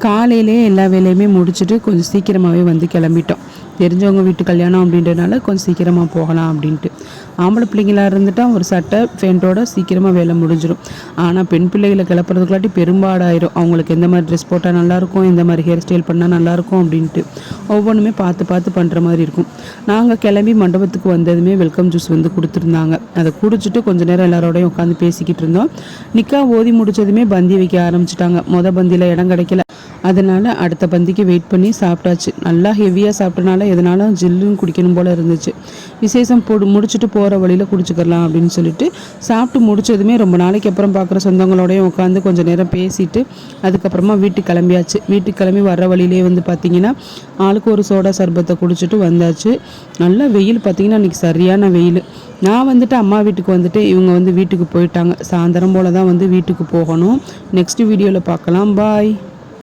காலையிலே எல்லா வேலையுமே முடிச்சுட்டு கொஞ்சம் சீக்கிரமாகவே வந்து கிளம்பிட்டோம். தெரிஞ்சவங்க வீட்டு கல்யாணம் அப்படின்றனால கொஞ்சம் சீக்கிரமாக போகலாம் அப்படின்ட்டு. ஆம்பளை பிள்ளைங்களாக இருந்துட்டால் ஒரு சட்டை ஃபேண்ட்டோட சீக்கிரமாக வேலை முடிஞ்சிடும். ஆனால் பெண் பிள்ளைகளை கிளப்புறதுக்குள்ளாட்டி பெரும்பாடாயிரும். அவங்களுக்கு எந்த மாதிரி ட்ரெஸ் போட்டால் நல்லாயிருக்கும், எந்த மாதிரி ஹேர் ஸ்டைல் பண்ணால் நல்லாயிருக்கும் அப்படின்ட்டு ஒவ்வொன்றுமே பார்த்து பார்த்து பண்ணுற மாதிரி இருக்கும். நாங்கள் கிளம்பி மண்டபத்துக்கு வந்ததுமே வெல்கம் ஜூஸ் வந்து கொடுத்துருந்தாங்க. அதை குடிச்சிட்டு கொஞ்சம் நேரம் எல்லாரோடையும் உட்காந்து பேசிக்கிட்டு இருந்தோம். நிக்கா ஓதி முடித்ததுமே பந்தி வைக்க ஆரம்பிச்சிட்டாங்க. பந்தியில் இடம் கிடைக்கல, அதனால் அடுத்த பந்திக்கு வெயிட் பண்ணி சாப்பிட்டாச்சு. நல்லா ஹெவியாக சாப்பிட்டனால எதனாலும் ஜில்லுன்னு குடிக்கணும் போல் இருந்துச்சு. விசேஷம் முடிச்சுட்டு போகிற வழியில் குடிச்சிக்கலாம் அப்படின்னு சொல்லிட்டு சாப்பிட்டு முடிச்சதுமே ரொம்ப நாளைக்கு அப்புறம் பார்க்குற சொந்தங்களோடையும் உட்காந்து கொஞ்சம் நேரம் பேசிட்டு அதுக்கப்புறமா வீட்டுக்கு கிளம்பியாச்சு. வீட்டுக்கு கிளம்பி வர்ற வழியிலே வந்து பார்த்திங்கன்னா ஆளுக்கு ஒரு சோடா சர்பத்தை குடிச்சிட்டு வந்தாச்சு. நல்லா வெயில் பார்த்திங்கன்னா இன்றைக்கி சரியான வெயில். நான் வந்துட்டு அம்மா வீட்டுக்கு வந்துட்டு இவங்க வந்து வீட்டுக்கு போயிட்டாங்க. சாயந்தரம் போல் தான் வந்து வீட்டுக்கு போகணும். நெக்ஸ்ட் வீடியோவில் பார்க்கலாம். பாய்.